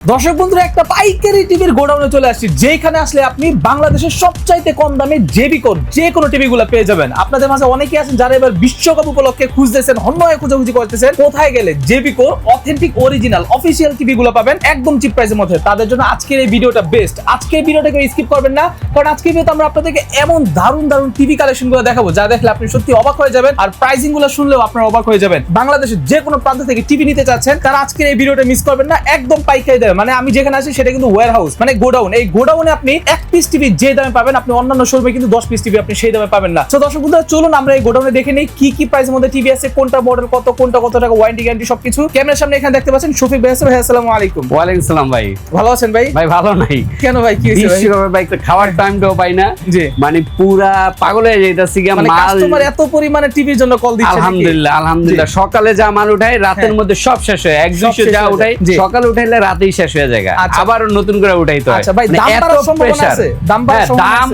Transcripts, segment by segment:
দর্শক বন্ধুরা, একটা পাইকারি টিভির গোডাউনে চলে আসছি, যেখানে আসলে আপনি বাংলাদেশের সবচাইতে কম দামে জেবিকোর যে কোনো টিভিগুলো পেয়ে যাবেন। আপনাদের মাঝে অনেকেই আছেন যারা এবার বিশ্বকাপ উপলক্ষে খুঁজতেছেন, হন্যয়ে খোঁজাখুঁজি করতেছেন কোথায় গেলে জেবিকোর অথেন্টিক অরিজিনাল অফিসিয়াল টিভিগুলো পাবেন একদম চিপ প্রাইসের মধ্যে। তাদের জন্য আজকের এই ভিডিওটা বেস্ট। আজকের ভিডিওটাকে স্কিপ করবেন না, কারণ আজকের ভিডিওতে আমরা আপনাদেরকে এমন দারুণ দারুণ টিভি কালেকশনগুলো দেখাবো যা দেখলে আপনি সত্যি অবাক হয়ে যাবেন, আর প্রাইসিং গুলো শুনলেও আপনারা অবাক হয়ে যাবেন। বাংলাদেশের যে কোনো প্রান্ত থেকে টিভি নিতে চাচ্ছেন তারা আজকের এই ভিডিওটা মিস করবেন না, একদম পাইকারি দেবে। মানে আমি যেখানে আছি সেটা কিন্তু ওয়্যার হাউস, মানে গোডাউন। এই গোডাউনে আপনি এক পিস টিভি যে দামে পাবেন, আপনি অন্যান্য শোরুমে কিন্তু 10 পিস টিভি আপনি সেই দামে পাবেন না। তো দর্শক বন্ধুরা, চলুন আমরা এই গোডাউনে দেখে নেই কি কি প্রাইসের মধ্যে টিভি আছে, কোনটা মডেল কত, কোনটা কত টাকা, ওয়ারেন্টি গ্যারান্টি সবকিছু। ক্যামেরার সামনে এখানে দেখতে পাচ্ছেন শফিক ভাই আছে। ভাই আসসালামু আলাইকুম। ওয়ালাইকুম সালাম ভাই। ভালো আছেন ভাই? ভাই ভালো নাই। কেন ভাই, কি হইছে ভাই? বিশ্বকাপে ভাই খাওয়ার টাইমটাও পাই না, জি মানে পুরা পাগল হয়ে যাইতাছি কি মানে মাল। কাস্টমার এত পরিমাণে টিভির জন্য কল দিচ্ছে। আলহামদুলিল্লাহ আলহামদুলিল্লাহ, সকালে যা মাল উঠাই রাতের মধ্যে সব শেষ হয়। এক দুইশো যা উঠাই সকালে উঠাইলে রাতেই শেষ হয়ে যায়, আবার নতুন করে উঠাইতে হয়। আচ্ছা ভাই, দাম বাড়ার সম্ভাবনা আছে? দাম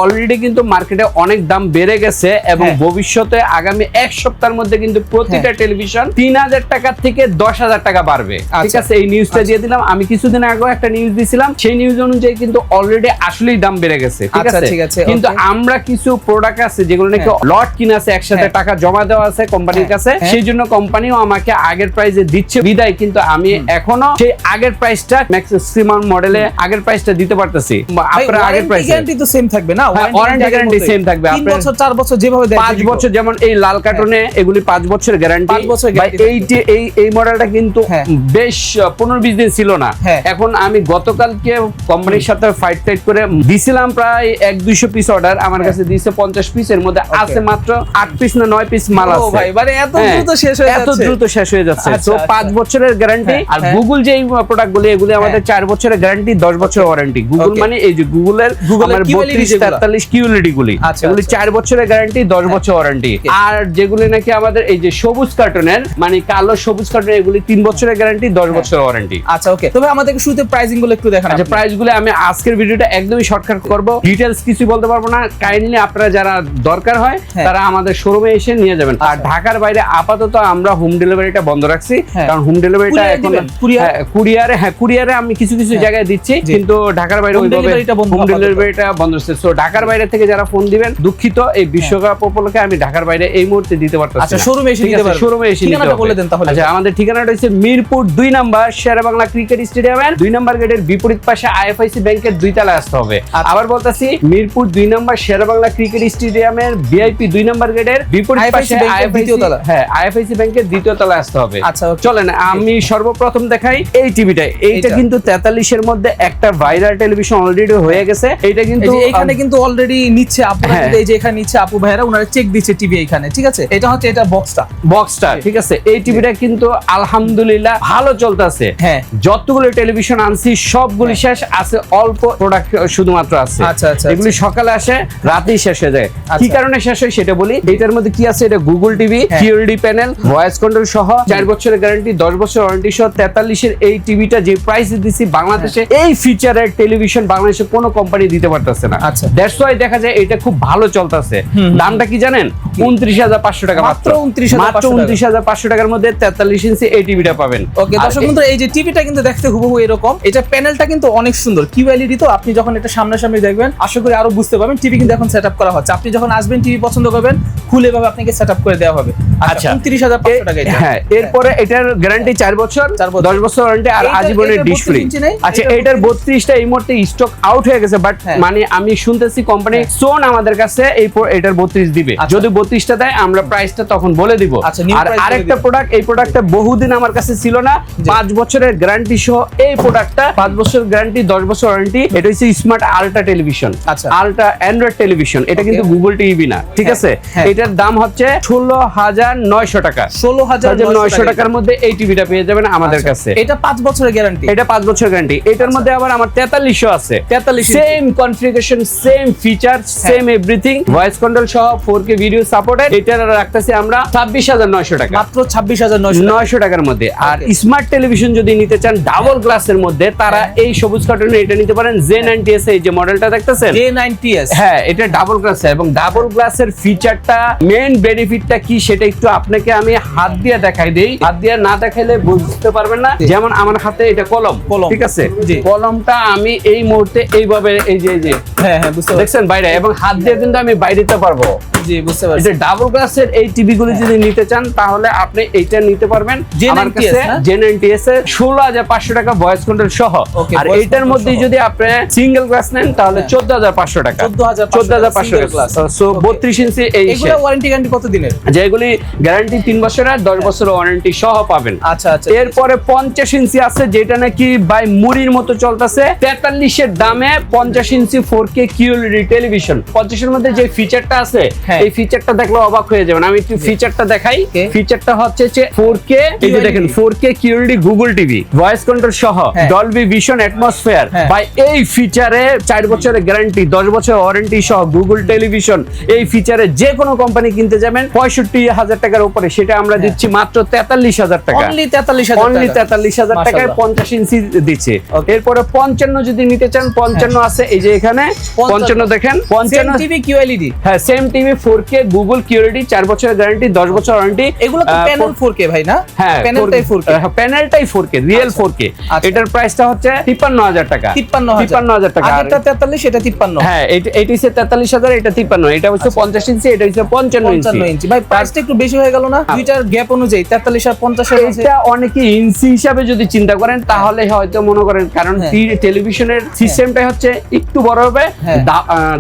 অলরেডি কিন্তু মার্কেটে অনেক দাম বেড়ে গেছে, এবং ভবিষ্যতে আগামী এক সপ্তাহের মধ্যে কিন্তু প্রতিটা টেলিভিশন 3000 টাকা থেকে 10,000 টাকা বাড়বে। ঠিক আছে, এই নিউজটা দিয়ে দিলাম। আমি কিছুদিন আগে একটা নিউজ দিছিলাম, সেই নিউজ অনুযায়ী কিন্তু অলরেডি আসলেই দাম বেড়ে গেছে। ঠিক আছে, কিন্তু আমরা কিছু প্রোডাক্ট আছে যেগুলো নাকি লট কিনা আছে, একসাথে টাকা জমা দেওয়া আছে কোম্পানির কাছে, সেই জন্য কোম্পানিও আমাকে আগের প্রাইসে দিচ্ছে বিদায়, কিন্তু আমি এখনো সেই আগের প্রাইসটা ম্যাক্সিমাম মডেলে আগের প্রাইসটা দিতে পারতেছি। আপনার আগের প্রাইস গ্যারান্টি তো সেম থাকবে না? ওয়ারেন্টি গ্যারান্টি সেম থাকবে। 3 বছর 4 বছর যেভাবে দেয়, 5 বছর, যেমন এই লাল কার্টুনে এগুলি 5 বছর গ্যারান্টি। এই মডেলটা কিন্তু বেশ 15-20 দিন ছিল না। এখন আমি গতকালকে কোম্পানির সাথে ফাইট করে দিছিলাম প্রায় 1-200 পিস অর্ডার, আমার কাছে দিয়েছে 50 পিস, এর মধ্যে আছে মাত্র 8 পিস না 9 পিস মাল আছে। ভাই মানে এত দ্রুত শেষ হয়ে যাচ্ছে। তো 5 বছরের গ্যারান্টি। আর গুগল যে প্রোডাক্টগুলো এগুলি আমাদের 4 বছরের গ্যারান্টি, 10 বছরের ওয়ারেন্টি। গুগল মানে এই যে গুগলের আমার 32-43 কিউএলইডি গুলি, এগুলি 4 বছরের গ্যারান্টি, 10 বছর ওয়ারেন্টি। আর যেগুলি নাকি আমাদের এই যে সবুজ কার্টুনের, মানে কালো সবুজ কার্টুনের, এগুলি 3 বছরের গ্যারান্টি, 10 বছর ওয়ারেন্টি। আচ্ছা ওকে, তবে আমাদেরকে শুরুতে প্রাইসিং গুলো একটু দেখান। আচ্ছা, প্রাইস গুলো আমি আজকের ভিডিওটা একদমই শর্টকাট করব, ডিটেইলস কিছু বলতে পারবো না। কাইন্ডলি আপনারা যারা দরকার হয় তারা আমাদের শোরুমে এসে নিয়ে যাবেন। আর ঢাকার বাইরে আপাতত আমরা হোম ডেলিভারিটা বন্ধ রাখছি, কারণ হোম ডেলিভারিটা এখন কুরিয়ারে আমি কিছু জায়গায় দিচ্ছি, কিন্তু ঢাকার বাইরে হোম ডেলিভারিটা বন্ধ আছে। সো ঢাকার বাইরে থেকে যারা ফোন দিবেন, দুঃখিত, এই বিশ্বকাপ উপলক্ষে আমি ঢাকার বাইরে এই মুহূর্তে দিতে পারতেছি না। আচ্ছা, শোরুমে এসে নিতে পারবেন। শোরুমে এসে নিতে পারবেন, বলে দেন তাহলে। আচ্ছা, আমাদের ঠিকানাটা হচ্ছে মিরপুর 2 নম্বর শেরেবাংলা ক্রিকেট স্টেডিয়ামের 2 নম্বর গেটের বিপরীত পাশে আইএফআইসি ব্যাংকের 2 তলায় আসতে হবে। আবার বলতাছি, মিরপুর 2 নম্বর শেরেবাংলা ক্রিকেট স্টেডিয়ামের ভিআইপি 2 নম্বর গেটের বিপরীত পাশে আইএফআইসি ব্যাংকের 2য় তলায় আসতে হবে। আচ্ছা চলেন, আমি সর্বপ্রথম দেখাই এই টিভিটা। এইটা কিন্তু 43 এর মধ্যে একটা ভাইরাল টেলিভিশন অলরেডি হয়ে গেছে। এটা কিন্তু এখানে কিন্তু অলরেডি নিচ্ছে আপুরা, এই যে এখানে নিচ্ছে আপু ভাইরা, ওনারা চেক দিচ্ছে টিভি এখানে। ঠিক আছে, এটা হচ্ছে এটা বক্সটা। ঠিক আছে, এই টিভিটা কিন্তু আলহামদুলিল্লাহ ভালো চলতেছে। যতগুলো টেলিভিশন আনছি সবগুলি শেষ আছে, অল্প প্রোডাক্ট শুধুমাত্র আছে। এগুলি সকালে আসে, রাতেই শেষ হয়ে যায়। কি কারণে শেষ হয় সেটা বলি। এটার মধ্যে কি আছে, এটা Google TV, QLED panel, voice control সহ 4 বছরের গ্যারান্টি, 10 বছর ওয়ারেন্টি সহ 43 এর এই টিভিটা যে প্রাইসে দিছি, বাংলাদেশে এই ফিচারের টেলিভিশন বাংলাদেশে কোনো কোম্পানি দিতে পারতেছে না। দ্যাটস ওয়াই দেখা যায় এটা খুব ভালো চলতেছে। দামটা কি জানেন? 29,500 টাকা, মাত্র 29,500 টাকার মধ্যে 43 ইঞ্চি এই টিভিটা পাবেন। ওকে দর্শক বন্ধুরা, এই যে টিভিটা কিন্তু দেখতে হুবহু এরকম। এটা প্যানেলটা কিন্তু অনেক সুন্দর, কিউএলইডি। তো আপনি যখন এটা সামনাসামনি দেখবেন, আশা করি আরো বুঝতে পারবেন। টিভি কিন্তু এখন সেটআপ করা হচ্ছে, আপনি যখন আসবেন টিভি পছন্দ করবেন, খুলে ভাবে আপনাকে সেটআপ করে দেওয়া হবে। আচ্ছা, 29,500 টাকা এটা। এরপরে এটার গ্যারান্টি 4 বছর, 10 বছর ওয়ারেন্টি, আর আজীবনের ডিশ ফ্রি। আচ্ছা, এটার 32টা এই মুহূর্তে স্টক আউট হয়ে গেছে, বাট মানে আমি শুনতেছি কোম্পানি সোন আমাদের কাছে এটার 32 দিবে। যদি 32টা দেয়, আমরা প্রাইসটা তখন বলে দিব। আর আরেকটা প্রোডাক্ট, এই প্রোডাক্টটা বহুদিন আমার কাছে ছিল না, 5 বছরের গ্যারান্টি সহ এই প্রোডাক্টটা, 5 বছর গ্যারান্টি, 10 বছর ওয়ারেন্টি। এটা হচ্ছে smart ultra television, ultra Android television. এটা কিন্তু গুগল টিভি না, ঠিক আছে। এটার দাম হচ্ছে 16,900 টাকা। 16,900 টাকার মধ্যে এই টিভিটা পেয়ে যাবেন আমাদের কাছে। এটা 5 বছরের গ্যারান্টি, এটা 5 বছর গ্যারান্টি। এটার মধ্যে আবার আমার 4300 আছে, 43 same configuration, same feature, same everything, voice control সহ 4K ভিডিও সাপোর্টেড। এটা রাখতেছি আমরা 26,900 টাকা, মাত্র 26,900 টাকার মধ্যে। আর স্মার্ট টেলিভিশন যদি নিতে চান ডাবল গ্লাসের মধ্যে, তারা এই সবুজ কার্টুনে এটা নিতে পারেন। Z90S, এই যে মডেলটা দেখতেছেন, Z90S, এটা ডাবল গ্লাস, এবং ডাবল গ্লাসের ফিচারটা, মেইন বেনিফিটটা কি সেটা একটু আপনাকে আমি হাত দিয়ে দেখাই দেই। হাত দিয়ে না দেখাইলে বুঝতে পারবেন না। যেমন যেমন আমার হাতে এটা কলম, ঠিক আছে, জি। কলমটা আমি এই মুহূর্তে এইভাবে এই যে হ্যাঁ হ্যাঁ বুঝতে পারছি, দেখছেন বাইরে, এবং হাত দিয়ে কিন্তু আমি বাইরে দিতে পারবো। জি বুঝতে পারছি। এটা ডাবল গ্লাসের এই টিভি গুলো যদি নিতে চান তাহলে আপনি এইটা নিতে পারবেন আমার কাছে। Gen9TS এর 16,500 টাকা ভয়েস কন্ট্রোল সহ। আর এইটার মধ্যে যদি আপনি সিঙ্গেল গ্লাস নেন তাহলে 14,500 টাকা, 14,500 টাকা। সো 32 ইঞ্চি এই এগুলো ওয়ারেন্টি গ্যারান্টি কত দিনের? যেগুলি গ্যারান্টি 3 বছর আর 10 বছর ওয়ারেন্টি সহ পাবেন। আচ্ছা আচ্ছা। এরপরে 50 ইঞ্চি আছে যেটা নাকি ভাই মুড়ির মতো চলতেছে, 43 এর দামে 50 ইঞ্চি 4K QLED টেলিভিশন। 50 এর মধ্যে যে ফিচারটা আছে এই ফিচারটা দেখলে অবাক হয়ে যাবেন। আমি একটু ফিচারটা দেখাই। ফিচারটা হচ্ছে যে 4K, এই যে দেখেন 4K QLED Google TV, voice control সহ, ডলবি ভিশন অ্যাটমসফিয়ার। ভাই এই ফিচারে 4 বছরের গ্যারান্টি, 10 বছর ওয়ারেন্টি সহ গুগল টেলিভিশন। এই ফিচারে যে কোনো কোম্পানি কিনতে যাবেন 65,000 টাকার উপরে, সেটা আমরা দিচ্ছি মাত্র 43,000 টাকা। অনলি 43,000 টাকায় 50 ইঞ্চি দিচ্ছে। এরপরে 55 যদি নিতে চান 55 আছে, এই যে এখানে 55 দেখেন, 55 টিভি QLED। হ্যাঁ same TV 4K Google QLED, 4 বছরের গ্যারান্টি, 10 বছর ওয়ারেন্টি। এগুলো তো প্যানেল 4K ভাই না? হ্যাঁ প্যানেলটাই 4K। হ্যাঁ প্যানেলটাই 4K, রিয়েল 4K। এটার প্রাইসটা হচ্ছে 53,000 টাকা। 53,000 টাকা। আগেরটা 43, এটা 53। হ্যাঁ এইটা হচ্ছে 43,000, এটা 53। এটা হচ্ছে 50 ইঞ্চি, এটা হচ্ছে 55 ইঞ্চি। ভাই প্রাইসটা একটু বেশি হয়ে গেল না? দুইটার গ্যাপ অনুযায়ী 43 আর 50 এর মধ্যে। এটা অনেকে ইঞ্চি হিসাবে যদি চিন্তা করেন তাহলে হয়তো মনে করেন, কারণ টেলিভিশনের সিস্টেমটা হচ্ছে একটু বড় হবে,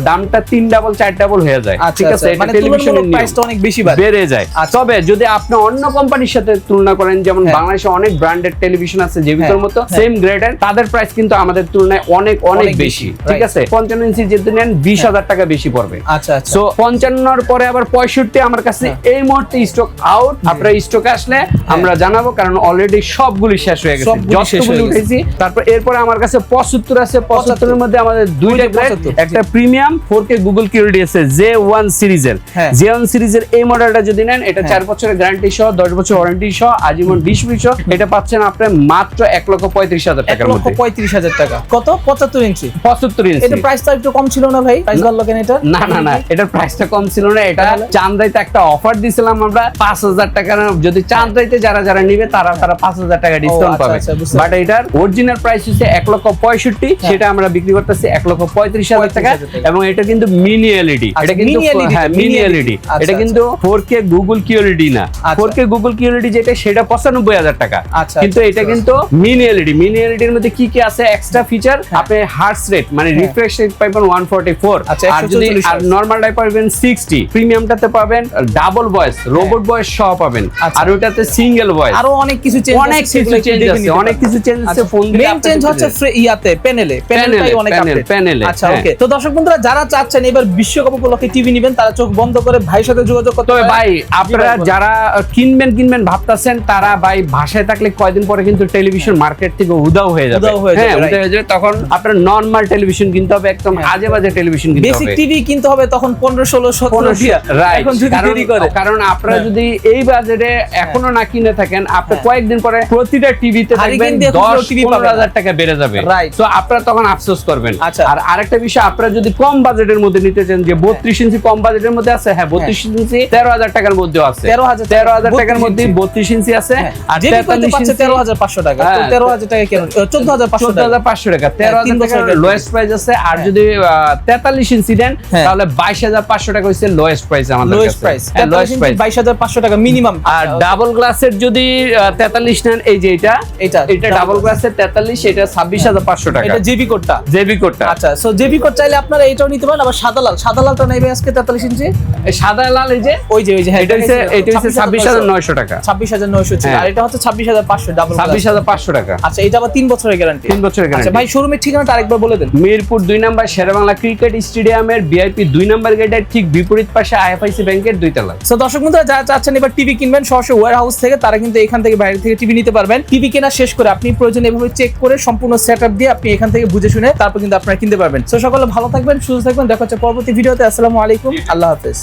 দামটা 3 ডাবল 4 ডাবল হয়ে যায়, ঠিক আছে? মানে টেলিভিশনের প্রাইসটা অনেক বেশি বেড়ে যায়। তবে যদি আপনি অন্য কোম্পানির সাথে তুলনা করেন, যেমন বাংলাদেশে অনেক ব্র্যান্ডেড টেলিভিশন আছে যেগুলোর মতো সেম গ্রেডের, তাদের প্রাইস কিন্তু আমাদের তুলনায় অনেক অনেক বেশি, ঠিক আছে? 55 ইঞ্চি যদি নেন 20,000 টাকা বেশি পড়বে। আচ্ছা আচ্ছা। সো 55 এর পরে আবার 65 আমার কাছে এই মুহূর্তে স্টক আউট। আপনারা স্টকে আসলে আমরা জানাবো, কারণ অলরেডি সবগুলি শেষ হয়ে গেছে, যতগুলো উঠেছি। তারপর এরপরে আমার কাছে 75 আছে। 75 এর মধ্যে আমাদের দুইটা গ্রেড, একটা প্রিমিয়াম 4K গুগল QLED আছে J1 সিরিজের। J1 সিরিজের এই মডেলটা যদি নেন, এটা 4 বছরের গ্যারান্টি সহ, 10 বছর ওয়ারেন্টি সহ, আজীবন ডিশ ফ্রি সহ। এটা পাচ্ছেন আপনি মাত্র 1,35,000 টাকার মধ্যে। 1,35,000 টাকা। কত? 75 ইঞ্চি। 75 ইঞ্চি। এটা প্রাইসটা একটু কম ছিল না ভাই? প্রাইস বাড়লো কেন এটা? না না না, এটার প্রাইসটা কম ছিল না। এটা চাঁদাইতে একটা অফার দিছিলাম আমরা 5,000 টাকা। যদি চাঁদাইতে যারা যারা নিবে তারা 5,000 টাকা ডিসকাউন্ট পাবে। বাট এটার অরিজিনাল প্রাইস হচ্ছে 1,65,000, সেটা আমরা বিক্রি করতেছি 1,35,000 টাকা। এবং এটা কিন্তু মিনি এলইডি, এটা কিন্তু হ্যাঁ মিনি এলইডি, এটা কিন্তু 4K গুগল QLED না। 4K গুগল QLED যেটা, সেটা 95,000 টাকা। কিন্তু এটা কিন্তু মিনি এলইডি। মিনি এলইডি এর মধ্যে কি কি আছে এক্সট্রা ফিচার? আপনি হার্টস রেট মানে রিফ্রেশ রেট পাবেন 144, আর যদি আর নরমালটাই পাবেন 60, প্রিমিয়ামটাতে পাবেন ডাবল ভয়েস, রোবট ভয়েস সহ পাবেন, আর ওটাতে সিঙ্গেল ভয়েস। আরো অনেক কিছু চেঞ্জ আছে, ফোন দিলে মেইন চেঞ্জ হচ্ছে ইয়াতে প্যানেলটাই অনেক আপডেট। আচ্ছা ওকে। তো দর্শক বন্ধুরা যারা চাচ্ছেন এবার বিশ্বকাপ উপলক্ষে টিভি নেবেন, তারা চোখ বন্ধ করে ভাইয়ের সাথে যোগাযোগ করতে হবে। ভাই আপনারা যারা কিনবেন ভাবতাছেন, তারা ভাই ভাষায় থাকলে কয়দিন পরে কিন্তু টেলিভিশন মার্কেট থেকে উধাও হয়ে যাবে। হ্যাঁ উধাও হয়ে যাবে, তখন আপনার নরমাল টেলিভিশন কিনতে হবে, একদম আজে বাজে টেলিভিশন কিনতে হবে। বেসিক টিভি কিনতে হবে তখন 15, 16, 17 দিয়া। এখন যদি দেরি করে, কারণ আপনারা যদি এই বাজেটে এখনো না কিনে থাকেন, আপনি কয়েকদিন পরে প্রতিটা টিভিতে দেখবেন 10-15,000 টাকা বেড়ে যাবে। তো আপনারা তখন আফসোস করবেন। আর আরেকটা বিষয়, আপনারা যদি কম বাজেটের মধ্যে নিতে চান, যে 32 ইঞ্চি কম বাজেটের মধ্যে আছে, হ্যাঁ 32 ইঞ্চি 13,000 টাকার মধ্যেও আছে, 13,000 টাকার মধ্যে 32 ইঞ্চি আছে। আর 43 ইঞ্চি 13,500 টাকা। তো 13,000 টাকা কেন? 14,500 টাকা। 13,000 টাকা লোয়েস্ট প্রাইস আছে। আর যদি 43 ইঞ্চি দেন তাহলে 22,500 টাকা হচ্ছে লোয়েস্ট প্রাইস আমাদের কাছে। লোয়েস্ট প্রাইস 22,500 টাকা মিনিমাম। আর ডাবল গ্লাসের যদি 43 নেন, এই যে এটা ডাবল গ্লাসের 43, এটা 26,500 টাকা। এটা জেবি কোডটা। আচ্ছা, সো জেবি কোড চাইলে আপনারা এটাও নিতে পারেন। আবার সাদা লালটা নেবে আজকে 43 ইঞ্চি। সাদা লাল এই যে ওই যে হ্যাঁ, এটা হচ্ছে 26,900 টাকা। 26,900 ছিল। আর এটা হচ্ছে 26,500 ডাবল 26,500 টাকা। আচ্ছা, এটা আবার 3 বছরের গ্যারান্টি। 3 বছরের গ্যারান্টি। আচ্ছা ভাই, শোরুমের ঠিকানাটা আরেকবার বলে দেন। মিরপুর 2 নম্বর শেরেবাংলা ক্রিকেট স্টেডিয়ামের VIP 2 নম্বর গেটের ঠিক বিপরীত পাশে IFIC ব্যাংকের 2 তলায়। সো দর্শক বন্ধুরা যারা চাচ্ছেন এবার টিভি কিনবেন সরাসরি ওয়্যার হাউস থেকে, তারা কিন্তু এখান থেকে বাইরে থেকে টিভি নিতে পারবেন। টিভি কেনা শেষ করে আপনি প্রয়োজন এভাবে চেক করে সম্পূর্ণ সেটআপ দিয়ে আপনি এখান থেকে বুঝে শুনে তারপর কিন্তু আপনারা কিনতে পারবেন। সো সকলে ভালো থাকবেন, সুস্থ থাকবেন। দেখা হচ্ছে পরবর্তী ভিডিওতে। আসসালামু আলাইকুম, আল্লাহ হাফেজ।